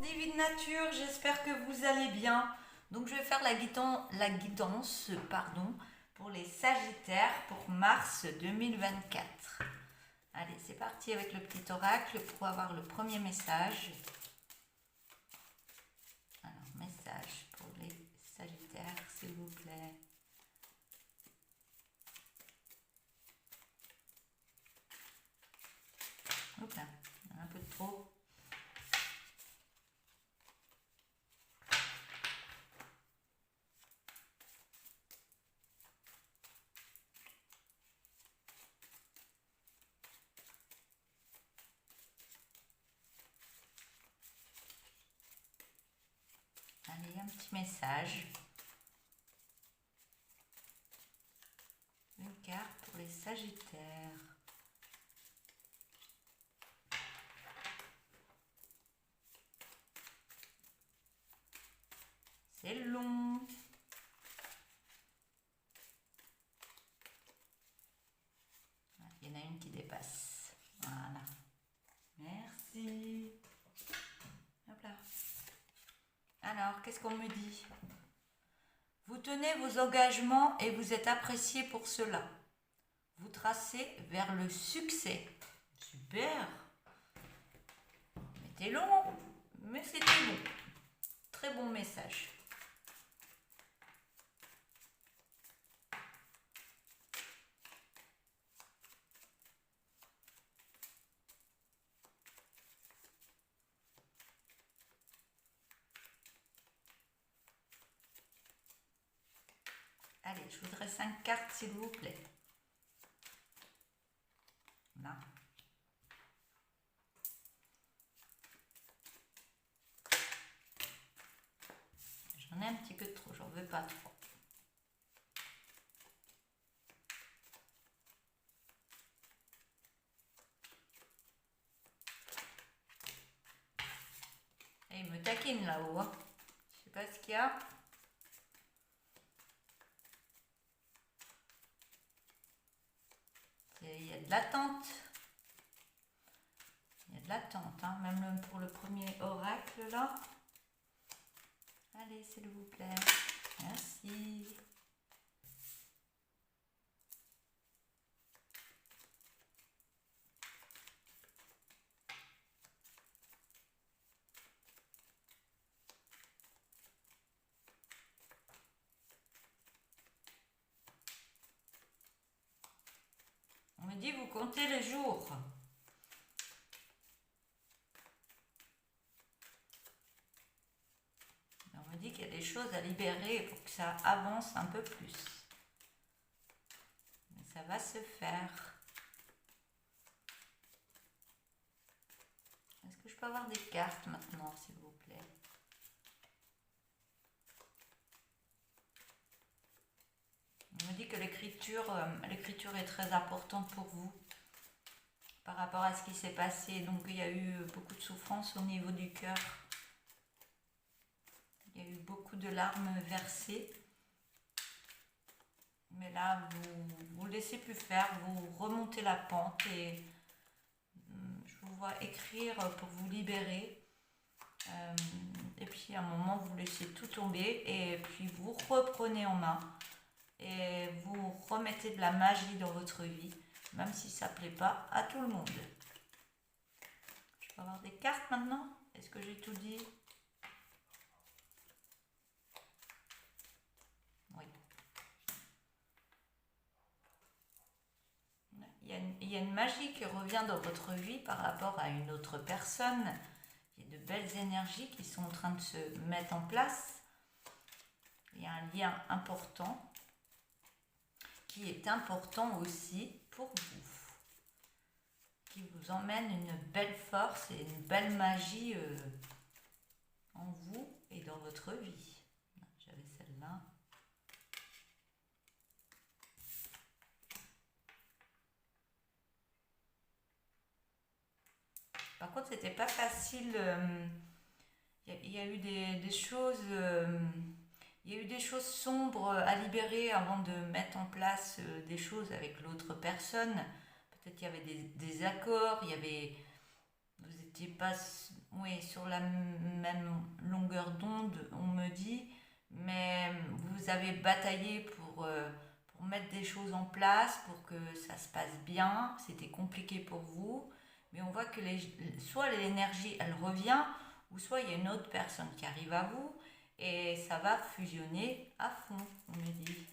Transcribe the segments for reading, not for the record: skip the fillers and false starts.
Divine Nature, j'espère que vous allez bien. Donc je vais faire la guidance pour les Sagittaires pour mars 2024. Allez, c'est parti avec le petit oracle pour avoir le premier message. Alors, message pour les Sagittaires, s'il vous plaît. Hop là, un peu de trop. Allez, un petit message. Une carte pour les Sagittaires. C'est long. Il y en a une qui dépasse. Voilà. Merci. Hop là. Alors, qu'est-ce qu'on me dit? Vous tenez vos engagements et vous êtes apprécié pour cela. Vous tracez vers le succès. Super. C'était long, mais c'était bon. Très bon message. Allez, je voudrais 5 cartes, s'il vous plaît. Là. J'en ai un petit peu trop, j'en veux pas trop. Et il me taquine là-haut. Hein. Je sais pas ce qu'il y a. Il y a de l'attente. Il y a de l'attente, hein, même pour le premier oracle là. Allez, s'il vous plaît. Merci. On me dit, vous comptez les jours. On me dit qu'il y a des choses à libérer pour que ça avance un peu plus. Mais ça va se faire. Est-ce que je peux avoir des cartes maintenant, s'il vous plaît? On me dit que l'écriture est très importante pour vous par rapport à ce qui s'est passé. Donc il y a eu beaucoup de souffrance au niveau du cœur. Il y a eu beaucoup de larmes versées. Mais là, vous laissez plus faire, vous remontez la pente et je vous vois écrire pour vous libérer. Et puis à un moment, vous laissez tout tomber et puis vous reprenez en main. Et vous remettez de la magie dans votre vie, même si ça ne plaît pas à tout le monde. Je peux avoir des cartes maintenant? Est-ce que j'ai tout dit? Oui. Il y a une magie qui revient dans votre vie par rapport à une autre personne. Il y a de belles énergies qui sont en train de se mettre en place. Il y a un lien important qui est important aussi pour vous, qui vous emmène une belle force et une belle magie en vous et dans votre vie. J'avais celle-là. Par contre, c'était pas facile. Il y a eu des choses. Il y a eu des choses sombres à libérer avant de mettre en place des choses avec l'autre personne. Peut-être qu'il y avait des accords, vous n'étiez pas oui, sur la même longueur d'onde, on me dit, mais vous avez bataillé pour mettre des choses en place, pour que ça se passe bien. C'était compliqué pour vous, mais on voit que soit l'énergie, elle revient, ou soit il y a une autre personne qui arrive à vous, et ça va fusionner à fond, on me dit.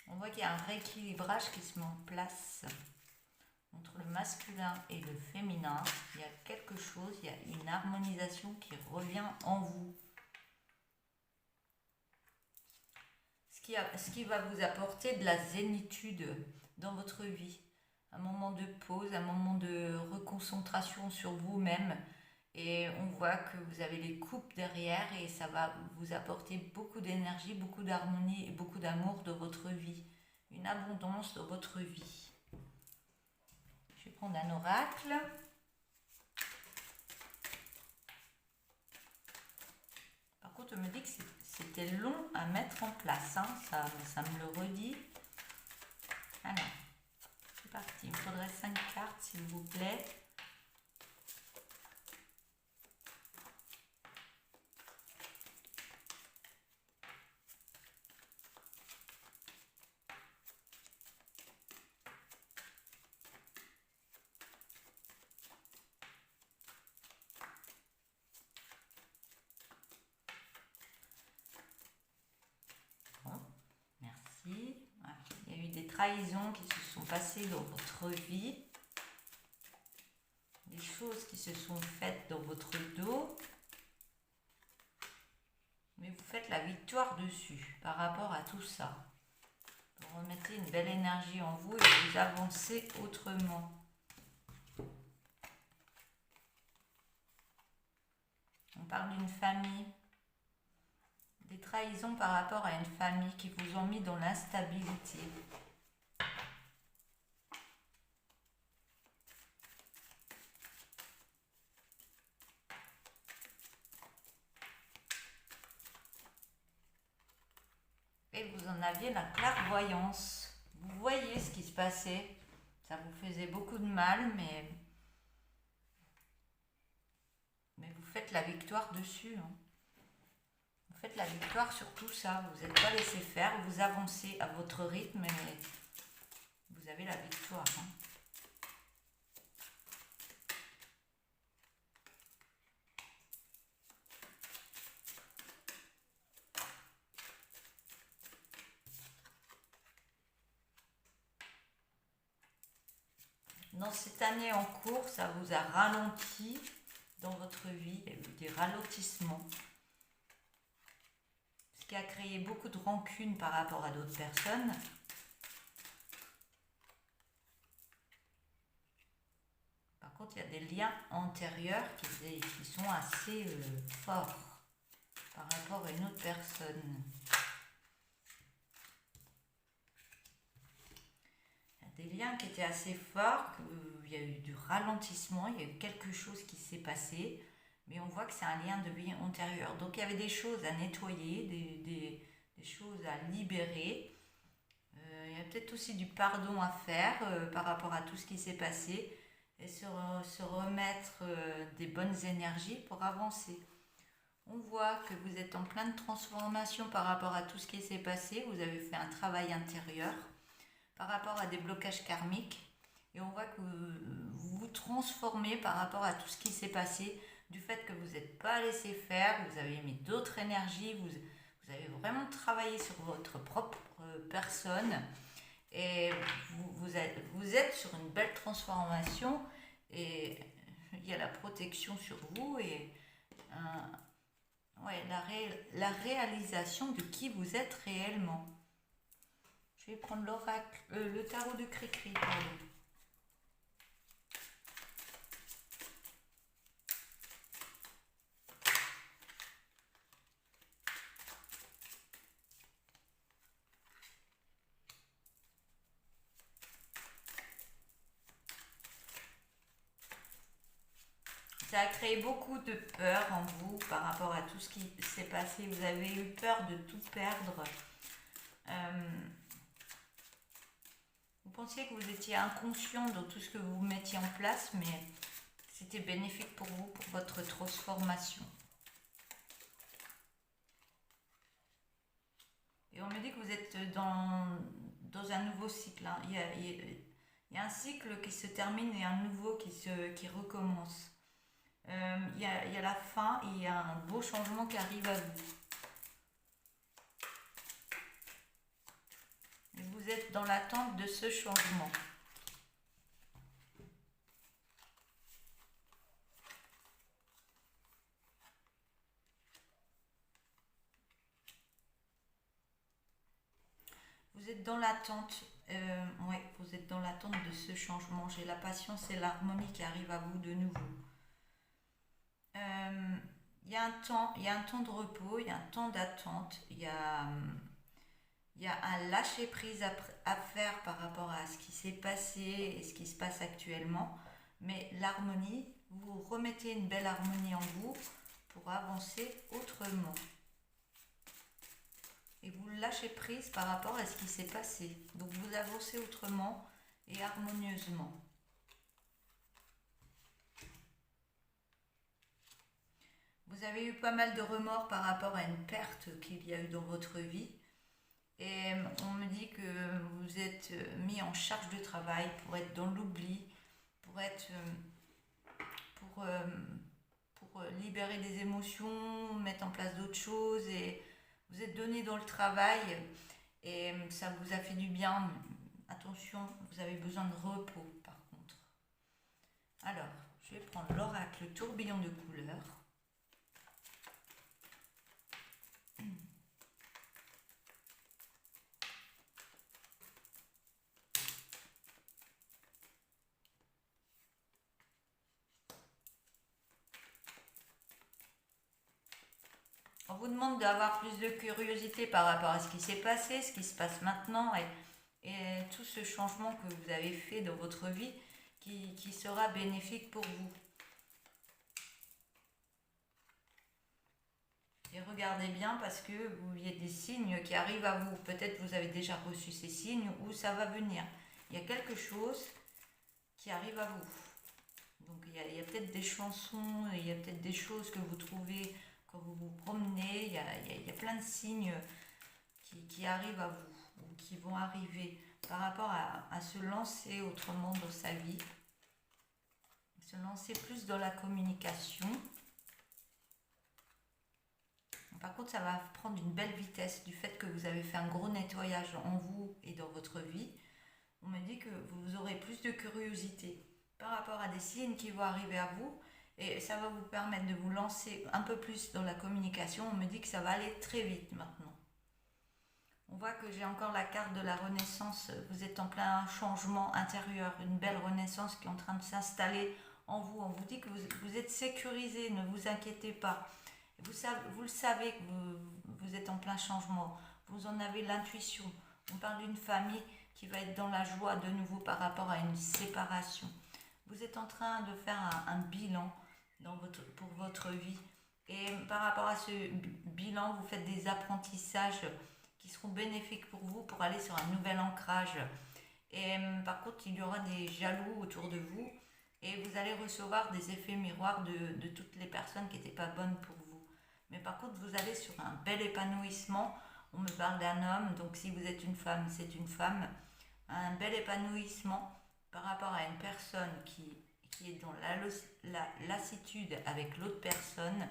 On voit qu'il y a un rééquilibrage qui se met en place entre le masculin et le féminin. Il y a quelque chose, il y a une harmonisation qui revient en vous. Ce qui va vous apporter de la zénitude dans votre vie. Un moment de pause, un moment de reconcentration sur vous-même. Et on voit que vous avez les coupes derrière et ça va vous apporter beaucoup d'énergie, beaucoup d'harmonie et beaucoup d'amour dans votre vie. Une abondance dans votre vie. Je vais prendre un oracle. Par contre, on me dit que c'était long à mettre en place. Hein. Ça me le redit. Alors, c'est parti. Il me faudrait 5 cartes, s'il vous plaît. Merci. Il y a eu des trahisons qui se sont passées dans votre vie. Des choses qui se sont faites dans votre dos. Mais vous faites la victoire dessus par rapport à tout ça. Vous remettez une belle énergie en vous et vous avancez autrement. On parle d'une famille. Des trahisons par rapport à une famille qui vous ont mis dans l'instabilité. Et vous en aviez la clairvoyance. Vous voyez ce qui se passait. Ça vous faisait beaucoup de mal, mais vous faites la victoire dessus. Hein. Vous faites la victoire sur tout ça. Vous n'êtes pas laissé faire. Vous avancez à votre rythme et vous avez la victoire. Hein. Dans cette année en cours, ça vous a ralenti dans votre vie. Il y a eu des ralentissements. Ce qui a créé beaucoup de rancune par rapport à d'autres personnes. Par contre, il y a des liens antérieurs qui sont assez forts par rapport à une autre personne. Des liens qui étaient assez forts, il y a eu du ralentissement, il y a eu quelque chose qui s'est passé, mais on voit que c'est un lien de vie antérieur. Donc il y avait des choses à nettoyer, des choses à libérer. Il y a peut-être aussi du pardon à faire par rapport à tout ce qui s'est passé et se remettre des bonnes énergies pour avancer. On voit que vous êtes en pleine transformation par rapport à tout ce qui s'est passé, vous avez fait un travail intérieur par rapport à des blocages karmiques et on voit que vous vous transformez par rapport à tout ce qui s'est passé du fait que vous n'êtes pas laissé faire, vous avez mis d'autres énergies, vous avez vraiment travaillé sur votre propre personne et vous êtes sur une belle transformation et il y a la protection sur vous et la réalisation de qui vous êtes réellement. Je vais prendre l'oracle, le tarot de Cricri, pardon. ça a créé beaucoup de peur en vous par rapport à tout ce qui s'est passé. Vous avez eu peur de tout perdre. Vous pensiez que vous étiez inconscient dans tout ce que vous mettiez en place, mais c'était bénéfique pour vous, pour votre transformation. Et on me dit que vous êtes dans un nouveau cycle. Hein. Il y a un cycle qui se termine et un nouveau qui recommence. Il y a la fin et il y a un beau changement qui arrive à vous. Et vous êtes dans l'attente de ce changement. Vous êtes dans l'attente, ouais, vous êtes dans l'attente de ce changement. J'ai la patience et l'harmonie qui arrivent à vous de nouveau. Il y a un temps de repos, il y a un temps d'attente, il y a un lâcher prise à faire par rapport à ce qui s'est passé et ce qui se passe actuellement. Mais l'harmonie, vous remettez une belle harmonie en vous pour avancer autrement. Et vous lâchez prise par rapport à ce qui s'est passé. Donc vous avancez autrement et harmonieusement. Vous avez eu pas mal de remords par rapport à une perte qu'il y a eu dans votre vie. Et on me dit que vous êtes mis en charge de travail pour être dans l'oubli, pour libérer des émotions, mettre en place d'autres choses. Et vous êtes donné dans le travail et ça vous a fait du bien. Attention, vous avez besoin de repos par contre. Alors, je vais prendre l'oracle tourbillon de couleurs. On vous demande d'avoir plus de curiosité par rapport à ce qui s'est passé, ce qui se passe maintenant et tout ce changement que vous avez fait dans votre vie qui sera bénéfique pour vous. Et regardez bien parce que il y a des signes qui arrivent à vous. Peut-être vous avez déjà reçu ces signes ou ça va venir. Il y a quelque chose qui arrive à vous. Donc il y a peut-être des chansons, il y a peut-être des choses que vous trouvez quand vous vous promenez. Il y a plein de signes qui arrivent à vous ou qui vont arriver par rapport à se lancer autrement dans sa vie. Se lancer plus dans la communication. Par contre, ça va prendre une belle vitesse du fait que vous avez fait un gros nettoyage en vous et dans votre vie. On me dit que vous aurez plus de curiosité par rapport à des signes qui vont arriver à vous et ça va vous permettre de vous lancer un peu plus dans la communication. On me dit que ça va aller très vite maintenant. On voit que j'ai encore la carte de la renaissance. Vous êtes en plein changement intérieur, une belle renaissance qui est en train de s'installer en vous. On vous dit que vous êtes sécurisé, ne vous inquiétez pas. Vous le savez que vous êtes en plein changement. Vous en avez l'intuition. On parle d'une famille qui va être dans la joie de nouveau par rapport à une séparation. Vous êtes en train de faire un bilan pour votre vie. Et par rapport à ce bilan, vous faites des apprentissages qui seront bénéfiques pour vous pour aller sur un nouvel ancrage. Et par contre, il y aura des jaloux autour de vous et vous allez recevoir des effets miroirs de toutes les personnes qui n'étaient pas bonnes pour vous. Mais par contre, vous allez sur un bel épanouissement. On me parle d'un homme, donc si vous êtes une femme, c'est une femme. Un bel épanouissement par rapport à une personne qui est dans la lassitude avec l'autre personne.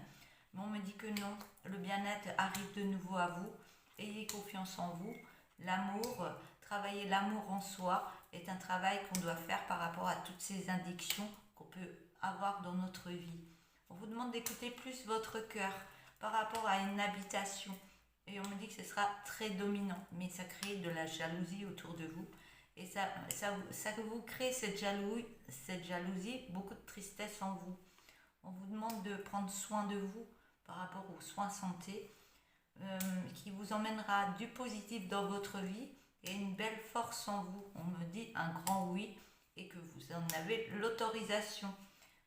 Mais on me dit que non, le bien-être arrive de nouveau à vous. Ayez confiance en vous. L'amour, travailler l'amour en soi est un travail qu'on doit faire par rapport à toutes ces addictions qu'on peut avoir dans notre vie. On vous demande d'écouter plus votre cœur par rapport à une habitation. Et on me dit que ce sera très dominant, mais ça crée de la jalousie autour de vous. Et ça vous crée cette jalousie, beaucoup de tristesse en vous. On vous demande de prendre soin de vous par rapport aux soins santé, qui vous emmènera du positif dans votre vie et une belle force en vous. On me dit un grand oui et que vous en avez l'autorisation.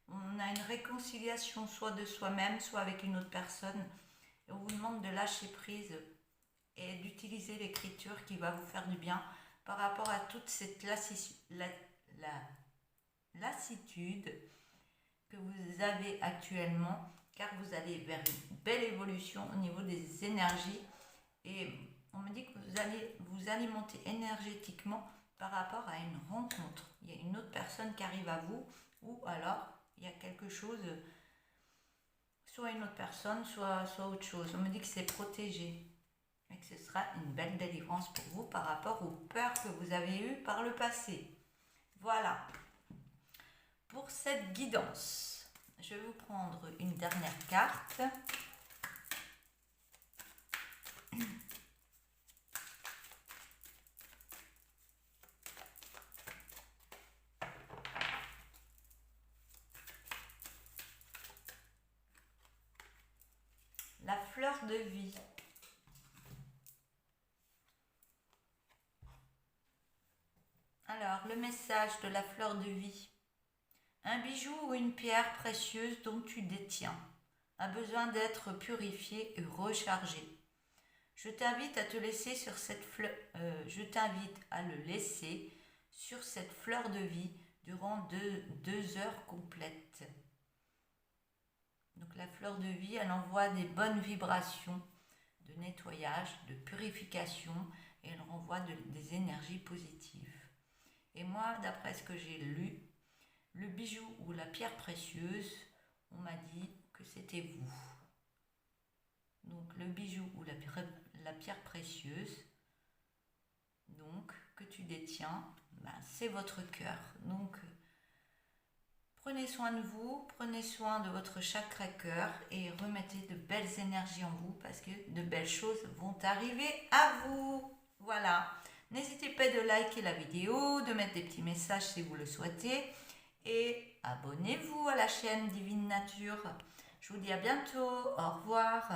On a une réconciliation soit de soi-même, soit avec une autre personne. Et on vous demande de lâcher prise et d'utiliser l'écriture qui va vous faire du bien par rapport à toute cette lassitude que vous avez actuellement, car vous allez vers une belle évolution au niveau des énergies et on me dit que vous allez vous alimenter énergétiquement par rapport à une rencontre. Il y a une autre personne qui arrive à vous ou alors il y a quelque chose, soit une autre personne, soit autre chose. On me dit que c'est protégé et que ce sera une belle délivrance pour vous par rapport aux peurs que vous avez eues par le passé. Voilà. Pour cette guidance, je vais vous prendre une dernière carte. La fleur de vie. Alors, le message de la fleur de vie. Un bijou ou une pierre précieuse dont tu détiens a besoin d'être purifié et rechargé. Je t'invite à te laisser sur cette je t'invite à le laisser sur cette fleur de vie durant 2 heures complètes. Donc la fleur de vie, elle envoie des bonnes vibrations de nettoyage, de purification et elle renvoie des énergies positives. Et moi, d'après ce que j'ai lu, le bijou ou la pierre précieuse, on m'a dit que c'était vous. Donc le bijou ou la pierre précieuse, donc que tu détiens, c'est votre cœur. Donc prenez soin de vous, prenez soin de votre chakra cœur et remettez de belles énergies en vous parce que de belles choses vont arriver à vous. Voilà. N'hésitez pas de liker la vidéo, de mettre des petits messages si vous le souhaitez et abonnez-vous à la chaîne Divine Nature. Je vous dis à bientôt. Au revoir.